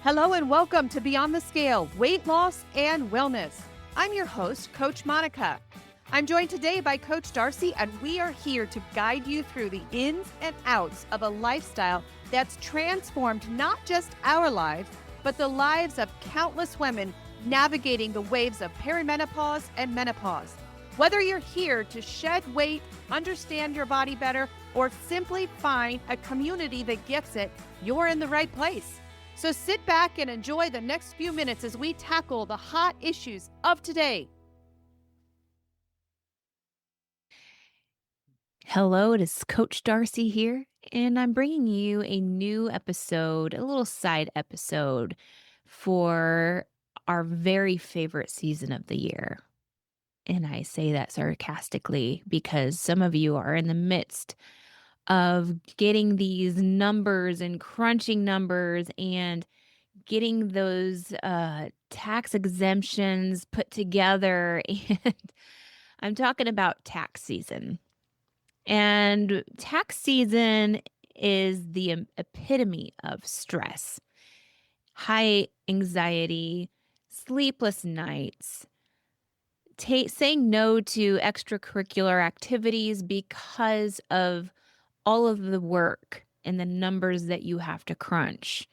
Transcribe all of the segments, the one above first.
Hello and welcome to Beyond the Scale, Weight Loss and Wellness. I'm your host, Coach Monica. I'm joined today by Coach Darcy, and we are here to guide you through the ins and outs of a lifestyle that's transformed not just our lives, but the lives of countless women navigating the waves of perimenopause and menopause. Whether you're here to shed weight, understand your body better, or simply find a community that gets it, you're in the right place. So sit back and enjoy the next few minutes as we tackle the hot issues of today. Hello, it is Coach Darcy here, and I'm bringing you a new episode, a little side episode for our very favorite season of the year. And I say that sarcastically because some of you are in the midst of getting these numbers and crunching numbers and getting those tax exemptions put together. And I'm talking about tax season. And tax season is the epitome of stress, high anxiety, sleepless nights, saying no to extracurricular activities because of all of the work and the numbers that you have to crunch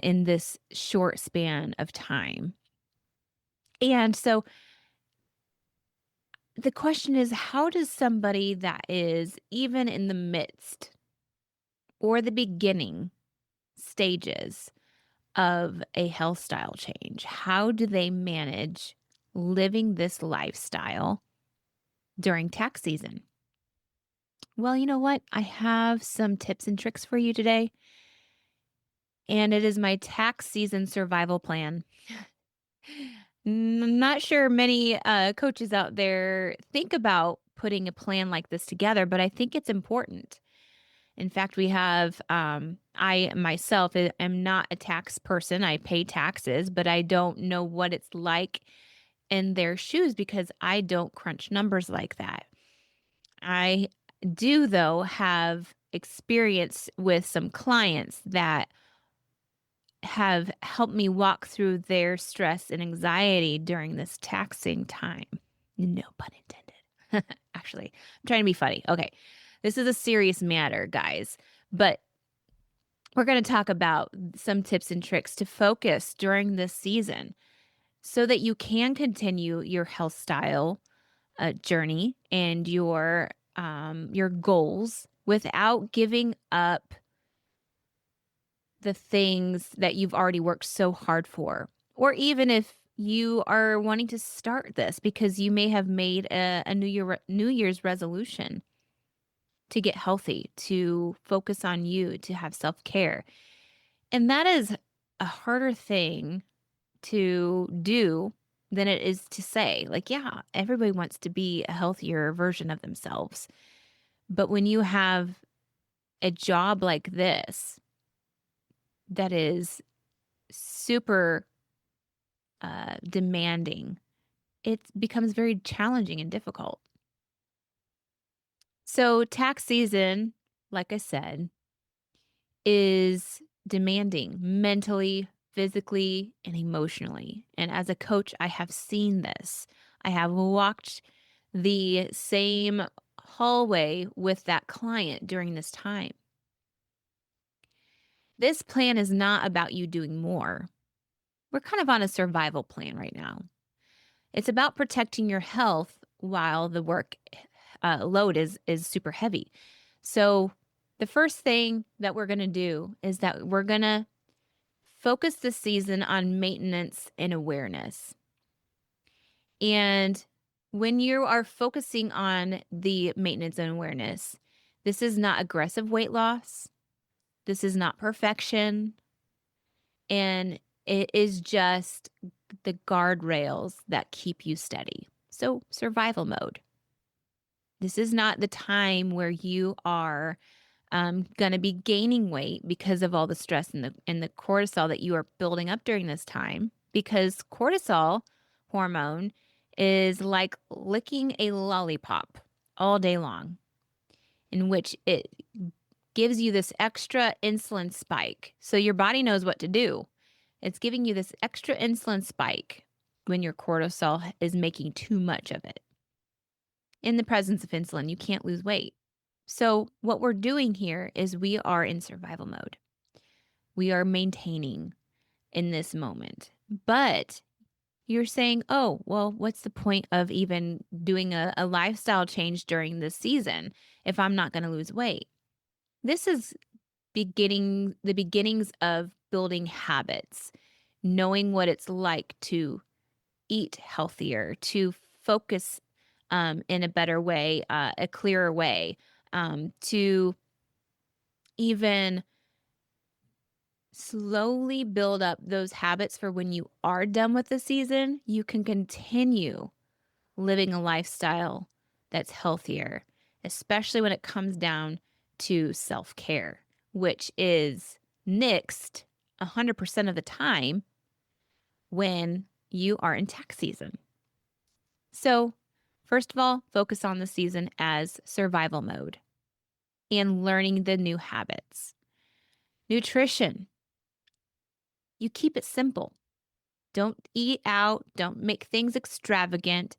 in this short span of time. And so the question is, how does somebody that is even in the midst or the beginning stages of a health style change, how do they manage living this lifestyle during tax season? Well, you know what? I have some tips and tricks for you today, and it is my tax season survival plan. Not sure many coaches out there think about putting a plan like this together, but I think it's important. In fact, we have, I myself am not a tax person. I pay taxes, but I don't know what it's like in their shoes because I don't crunch numbers like that. I do, though, have experience with some clients that have helped me walk through their stress and anxiety during this taxing time. No pun intended. Actually, I'm trying to be funny. Okay. This is a serious matter, guys, but we're going to talk about some tips and tricks to focus during this season so that you can continue your health style journey and your goals without giving up the things that you've already worked so hard for. Or even if you are wanting to start this because you may have made a New Year's resolution to get healthy, to focus on you, to have self-care. And that is a harder thing to do than it is to say. Like, yeah, everybody wants to be a healthier version of themselves. But when you have a job like this that is super demanding, it becomes very challenging and difficult. So, tax season, like I said, is demanding mentally, physically, and emotionally. And as a coach, I have seen this. I have walked the same hallway with that client during this time. This plan is not about you doing more. We're kind of on a survival plan right now. It's about protecting your health while the work load is super heavy. So the first thing that we're going to do is that we're going to focus this season on maintenance and awareness. And when you are focusing on the maintenance and awareness, this is not aggressive weight loss. This is not perfection. And it is just the guardrails that keep you steady. So, survival mode. This is not the time where you are going to be gaining weight because of all the stress and the cortisol that you are building up during this time. Because cortisol hormone is like licking a lollipop all day long, in which it gives you this extra insulin spike. So your body knows what to do. It's giving you this extra insulin spike when your cortisol is making too much of it. In the presence of insulin, you can't lose weight. So, what we're doing here is we are in survival mode. We are maintaining in this moment. But you're saying, oh, well, what's the point of even doing a lifestyle change during this season if I'm not going to lose weight? This is the beginnings of building habits, knowing what it's like to eat healthier, to focus in a better way, a clearer way, to even slowly build up those habits for when you are done with the season, you can continue living a lifestyle that's healthier, especially when it comes down to self care, which is nixed 100% of the time when you are in tax season. So, first of all, focus on the season as survival mode and learning the new habits. Nutrition, you keep it simple. Don't eat out, don't make things extravagant.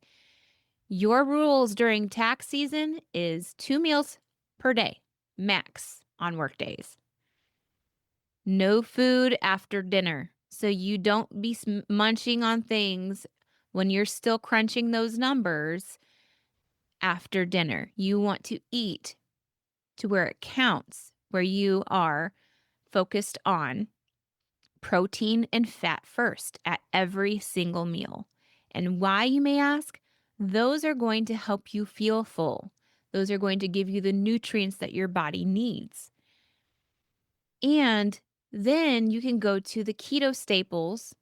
Your rules during tax season is 2 meals per day, max on work days. No food after dinner. So you don't be munching on things when you're still crunching those numbers after dinner. You want to eat to where it counts, where you are focused on protein and fat first at every single meal. And why, you may ask? Those are going to help you feel full. Those are going to give you the nutrients that your body needs. And then you can go to the keto staples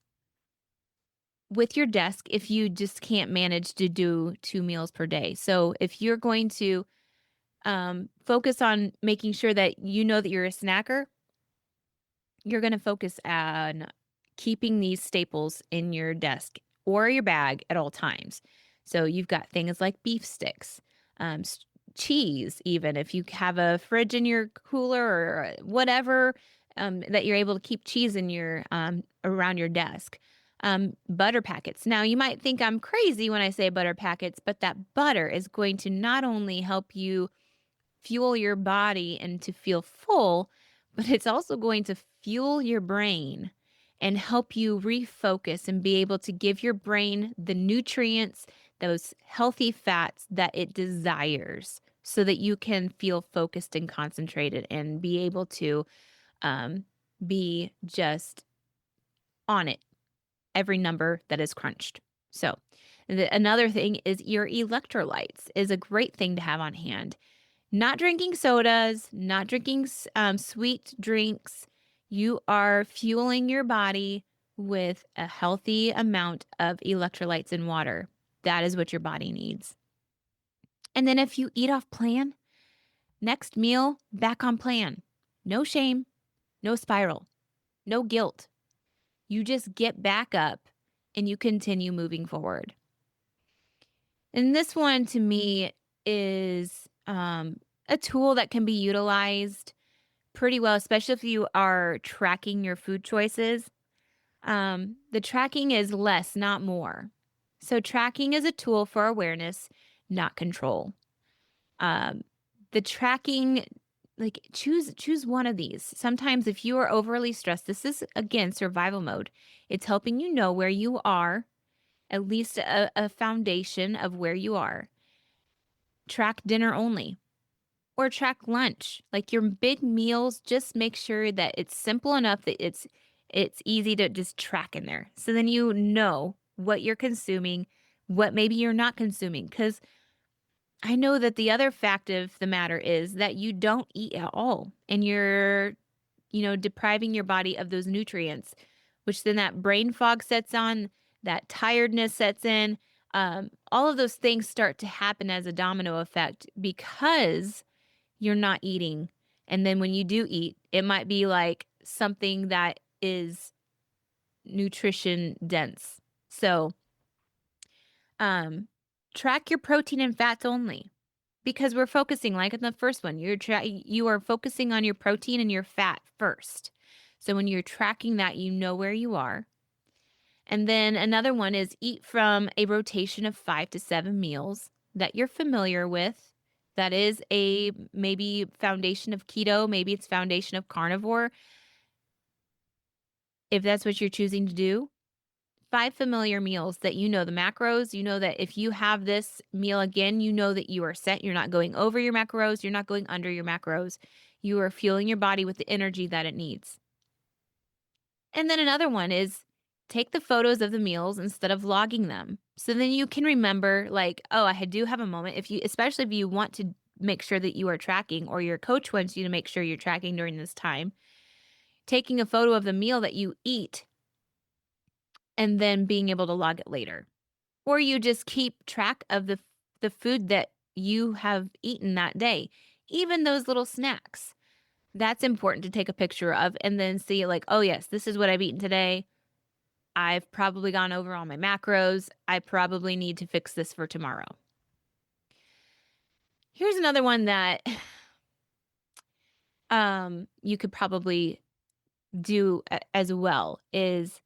with your desk if you just can't manage to do 2 meals per day. So if you're going to focus on making sure that you know that you're a snacker, you're going to focus on keeping these staples in your desk or your bag at all times. So you've got things like beef sticks, cheese, even if you have a fridge in your cooler or whatever, that you're able to keep cheese in your around your desk. Butter packets. Now, you might think I'm crazy when I say butter packets, but that butter is going to not only help you fuel your body and to feel full, but it's also going to fuel your brain and help you refocus and be able to give your brain the nutrients, those healthy fats that it desires, so that you can feel focused and concentrated and be able to be just on it, every number that is crunched. So, another thing is your electrolytes is a great thing to have on hand. Not drinking sodas, not drinking sweet drinks. You are fueling your body with a healthy amount of electrolytes and water. That is what your body needs. And then if you eat off plan, next meal, back on plan. No shame, no spiral, no guilt. You just get back up and you continue moving forward. And this one to me is a tool that can be utilized pretty well, especially if you are tracking your food choices. The tracking is less, not more. So, tracking is a tool for awareness, not control. Um, the tracking, like choose one of these. Sometimes, if you are overly stressed, this is again survival mode. It's helping you know where you are, at least a foundation of where you are. Track dinner only or track lunch. Like your big meals, just make sure that it's simple enough that it's easy to just track in there. So then you know what you're consuming, what maybe you're not consuming. Because I know that the other fact of the matter is that you don't eat at all and you're, depriving your body of those nutrients, which then that brain fog sets on, that tiredness sets in. All of those things start to happen as a domino effect because you're not eating. And then when you do eat, it might be like something that is nutrition dense. So, track your protein and fats only because we're focusing like in the first one. You are focusing on your protein and your fat first. So when you're tracking that, you know where you are. And then another one is eat from a rotation of 5 to 7 meals that you're familiar with. That is a maybe foundation of keto, maybe it's foundation of carnivore. If that's what you're choosing to do, 5 familiar meals that you know the macros, you know that if you have this meal again, you know that you are set. You're not going over your macros, you're not going under your macros. You are fueling your body with the energy that it needs. And then another one is take the photos of the meals instead of logging them. So then you can remember like, oh, I do have a moment if you especially if you want to make sure that you are tracking or your coach wants you to make sure you're tracking during this time, taking a photo of the meal that you eat and then being able to log it later. Or you just keep track of the food that you have eaten that day, even those little snacks. That's important to take a picture of and then see like, oh yes, this is what I've eaten today. I've probably gone over all my macros. I probably need to fix this for tomorrow. Here's another one that you could probably do as well is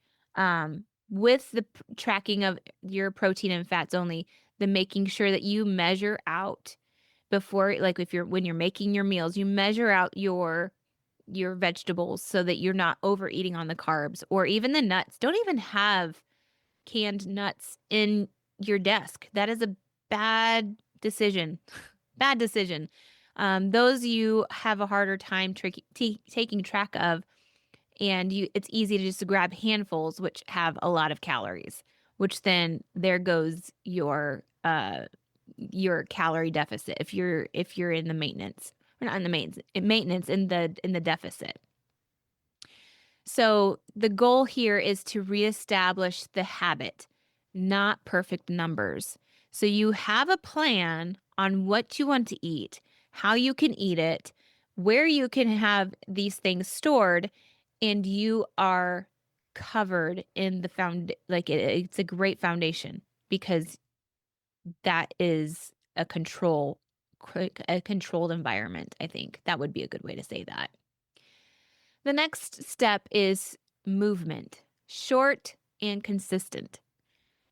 with the tracking of your protein and fats only, the making sure that you measure out before like if you're when you're making your meals, you measure out your vegetables so that you're not overeating on the carbs or even the nuts. Don't even have canned nuts in your desk. That is a bad decision. Bad decision. Those you have a harder time taking track of, and it's easy to just grab handfuls, which have a lot of calories. Which then there goes your calorie deficit if you're in the maintenance or not in the maintenance in the deficit. So the goal here is to reestablish the habit, not perfect numbers. So you have a plan on what you want to eat, how you can eat it, where you can have these things stored, and you are covered in the it's a great foundation because that is a controlled environment. I think that would be a good way to say that. The next step is movement, short and consistent,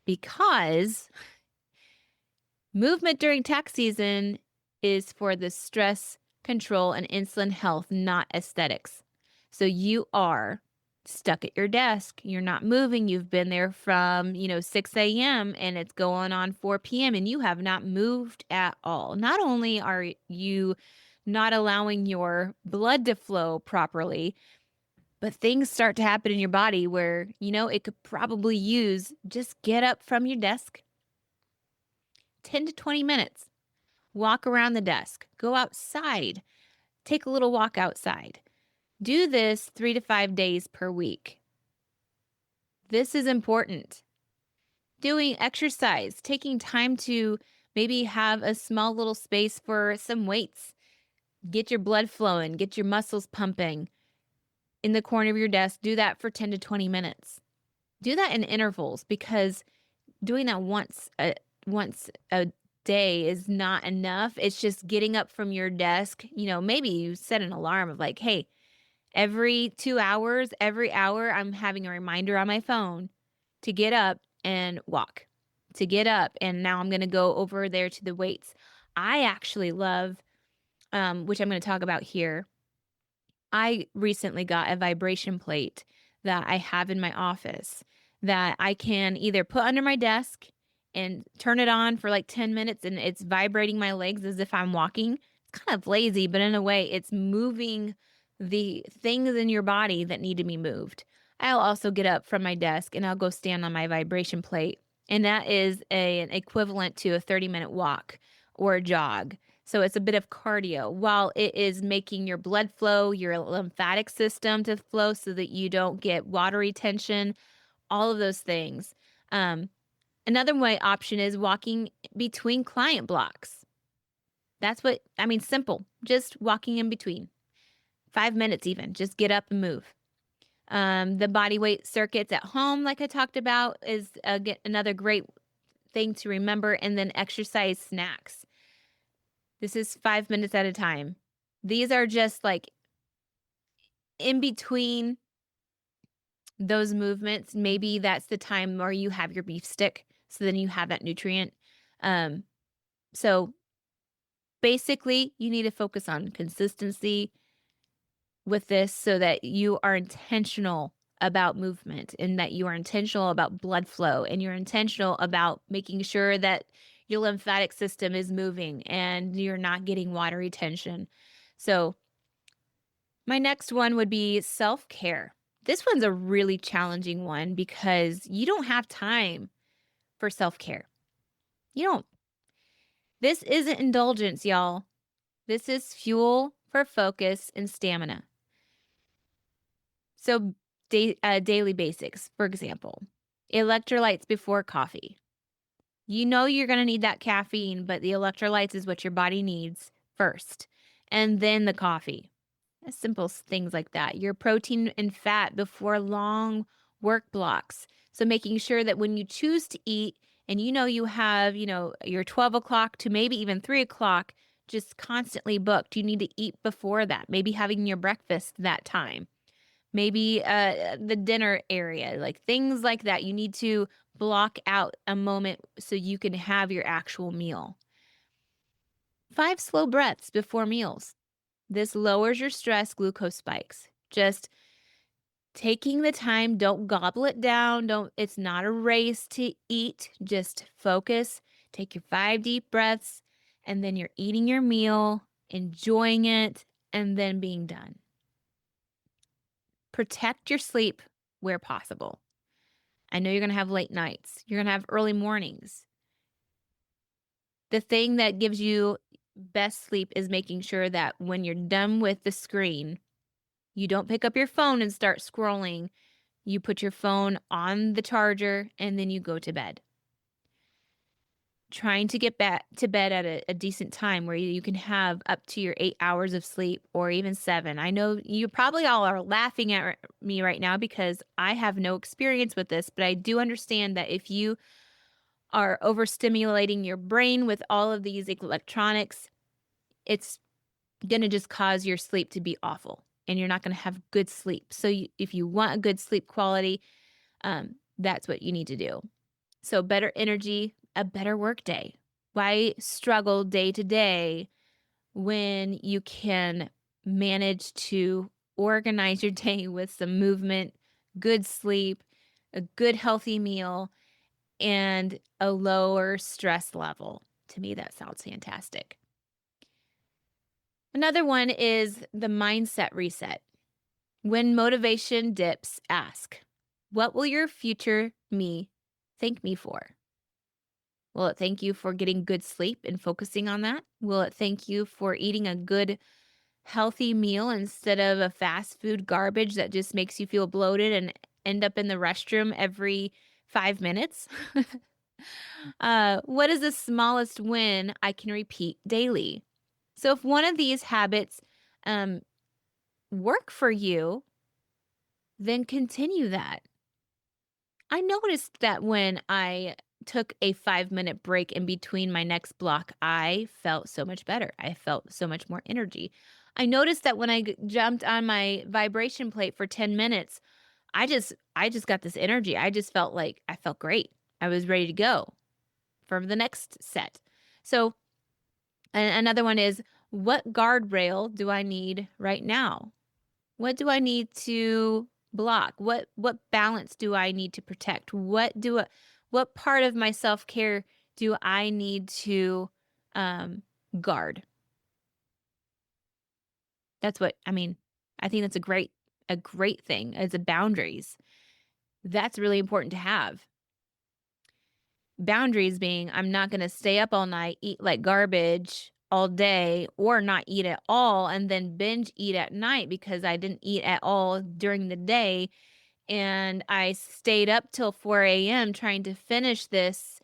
because movement during tax season is for the stress control and insulin health, not aesthetics. So you are stuck at your desk. You're not moving. You've been there from, 6 a.m. and it's going on 4 p.m. and you have not moved at all. Not only are you not allowing your blood to flow properly, but things start to happen in your body where, it could probably use just get up from your desk, 10 to 20 minutes, walk around the desk, go outside, take a little walk outside. Do this 3 to 5 days per week. This is important. Doing exercise, taking time to maybe have a small little space for some weights, get your blood flowing, get your muscles pumping in the corner of your desk. Do that for 10 to 20 minutes. Do that in intervals because doing that once a day is not enough. It's just getting up from your desk. Maybe you set an alarm of like, hey, every 2 hours, every hour, I'm having a reminder on my phone to get up and walk, to get up. And now I'm going to go over there to the weights. I actually love, which I'm going to talk about here. I recently got a vibration plate that I have in my office that I can either put under my desk and turn it on for like 10 minutes and it's vibrating my legs as if I'm walking. It's kind of lazy, but in a way, it's moving the things in your body that need to be moved. I'll also get up from my desk and I'll go stand on my vibration plate. And that is an equivalent to a 30-minute walk or a jog. So it's a bit of cardio while it is making your blood flow, your lymphatic system to flow so that you don't get water retention, all of those things. Another way option is walking between client blocks. Simple, just walking in between. 5 minutes even, just get up and move. The body weight circuits at home, like I talked about, is another great thing to remember. And then exercise snacks. This is 5 minutes at a time. These are just like in between those movements, maybe that's the time where you have your beef stick, so then you have that nutrient. Um, so basically, you need to focus on consistency with this so that you are intentional about movement and that you are intentional about blood flow and you're intentional about making sure that your lymphatic system is moving and you're not getting water retention. So, my next one would be self care. This one's a really challenging one because you don't have time for self care. You don't. This isn't indulgence, y'all. This is fuel for focus and stamina. So, daily basics, for example, electrolytes before coffee. You know you're going to need that caffeine, but the electrolytes is what your body needs first, and then the coffee. Simple things like that. Your protein and fat before long work blocks. So, making sure that when you choose to eat and you know you have, your 12 o'clock to maybe even 3 o'clock just constantly booked, you need to eat before that, maybe having your breakfast that time. Maybe the dinner area, like things like that. You need to block out a moment so you can have your actual meal. 5 slow breaths before meals. This lowers your stress glucose spikes. Just taking the time, don't gobble it down. Don't It's not a race to eat. Just focus. Take your 5 deep breaths and then you're eating your meal, enjoying it, and then being done. Protect your sleep where possible. I know you're going to have late nights. You're going to have early mornings. The thing that gives you best sleep is making sure that when you're done with the screen, you don't pick up your phone and start scrolling. You put your phone on the charger and then you go to bed. Trying to get back to bed at a decent time where you can have up to your 8 hours of sleep or even 7. I know you probably all are laughing at me right now because I have no experience with this, but I do understand that if you are overstimulating your brain with all of these electronics, it's going to just cause your sleep to be awful and you're not going to have good sleep. So, if you want a good sleep quality, that's what you need to do. So, better energy, a better work day. Why struggle day to day when you can manage to organize your day with some movement, good sleep, a good healthy meal, and a lower stress level? To me, that sounds fantastic. Another one is the mindset reset. When motivation dips, ask, what will your future me thank me for? Will it thank you for getting good sleep and focusing on that? Will it thank you for eating a good, healthy meal instead of a fast food garbage that just makes you feel bloated and end up in the restroom every 5 minutes? What is the smallest win I can repeat daily? So, if one of these habits um, work for you, then continue that. I noticed that when I took a 5-minute break in between my next block, I felt so much better. I felt so much more energy. I noticed that when I jumped on my vibration plate for 10 minutes, I just got this energy. I just felt like I felt great. I was ready to go for the next set. So, another one is, what guardrail do I need right now? What do I need to block? What balance do I need to protect? What part of my self-care do I need to um guard? That's what I mean. I think that's a great thing as a boundaries. That's really important to have. Boundaries being, I'm not going to stay up all night, eat like garbage all day, or not eat at all and then binge eat at night because I didn't eat at all during the day and I stayed up till 4 a.m. trying to finish this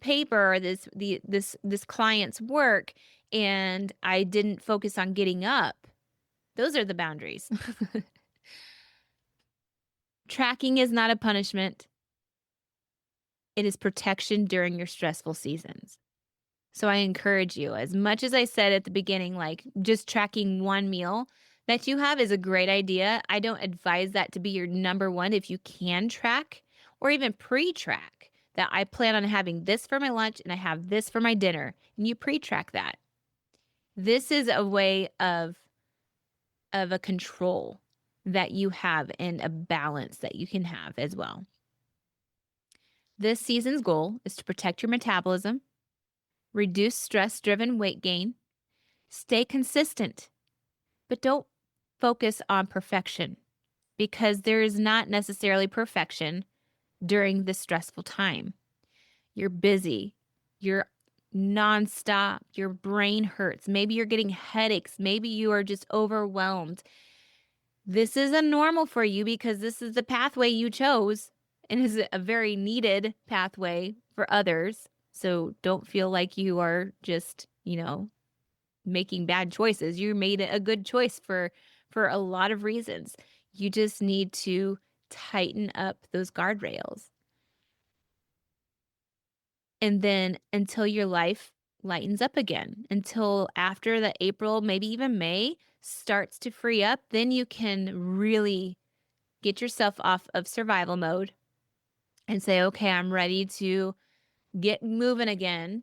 paper or this client's work, and I didn't focus on getting up. Those are the boundaries. Tracking is not a punishment. It is protection during your stressful seasons. So I encourage you, as much as I said at the beginning, like just tracking one meal, that you have is a great idea. I don't advise that to be your number one if you can track or even pre-track that I plan on having this for my lunch and I have this for my dinner, and you pre-track that. This is a way of a control that you have and a balance that you can have as well. This season's goal is to protect your metabolism, reduce stress-driven weight gain, stay consistent, but don't focus on perfection because there is not necessarily perfection during this stressful time. You're busy, you're nonstop, your brain hurts, maybe you're getting headaches, maybe you are just overwhelmed. This is a normal for you because this is the pathway you chose and is a very needed pathway for others. So don't feel like you are just, making bad choices. You made a good choice for a lot of reasons. You just need to tighten up those guardrails. And then until your life lightens up again, until after the April, maybe even May starts to free up, then you can really get yourself off of survival mode and say, okay, I'm ready to get moving again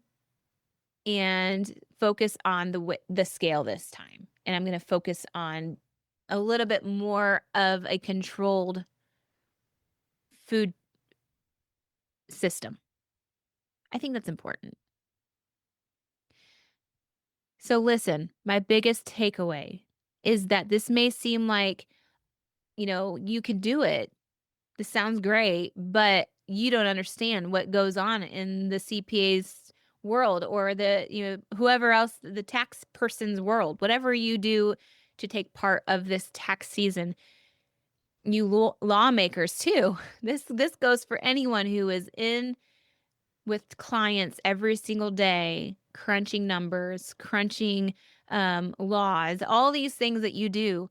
and focus on the scale this time. And I'm going to focus on a little bit more of a controlled food system. I think that's important. So listen, my biggest takeaway is that this may seem like, you can do it. This sounds great, but you don't understand what goes on in the CPA's world or whoever else, the tax person's world, whatever you do to take part of this tax season. You lawmakers too. This goes for anyone who is in with clients every single day, crunching numbers, crunching laws, all these things that you do.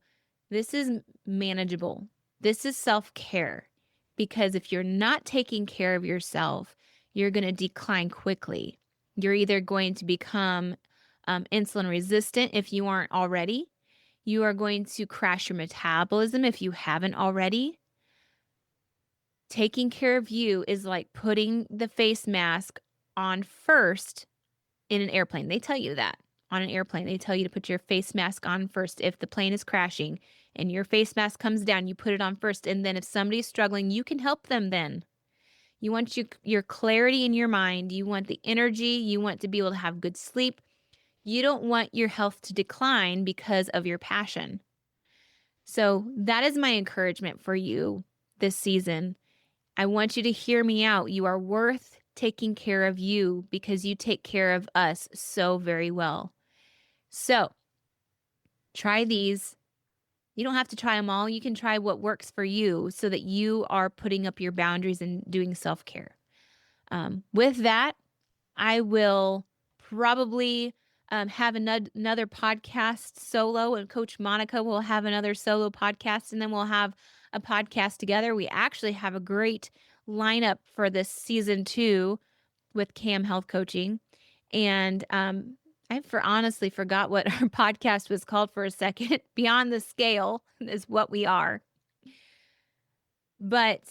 This is manageable. This is self-care because if you're not taking care of yourself, you're going to decline quickly. You're either going to become insulin resistant if you aren't already. You are going to crash your metabolism if you haven't already. Taking care of you is like putting the face mask on first in an airplane. They tell you that on an airplane. They tell you to put your face mask on first. If the plane is crashing and your face mask comes down, you put it on first. And then if somebody's struggling, you can help them then. You want your clarity in your mind. You want the energy. You want to be able to have good sleep. You don't want your health to decline because of your passion. So that is my encouragement for you this season. I want you to hear me out. You are worth taking care of you because you take care of us so very well. So try these. You don't have to try them all. You can try what works for you so that you are putting up your boundaries and doing self-care. With that, I will probably have another podcast solo, and Coach Monica will have another solo podcast, and then we'll have a podcast together. We actually have a great lineup for this season 2 with Cam Health Coaching. And honestly forgot what our podcast was called for a second. Beyond the Scale is what we are. But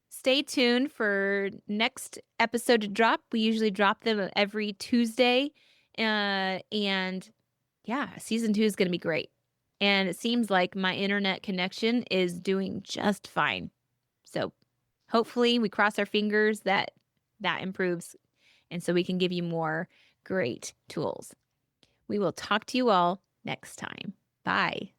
stay tuned for next episode to drop. We usually drop them every Tuesday. And yeah, season 2 is going to be great. And it seems like my internet connection is doing just fine. So hopefully we cross our fingers that improves. And so we can give you more great tools. We will talk to you all next time. Bye.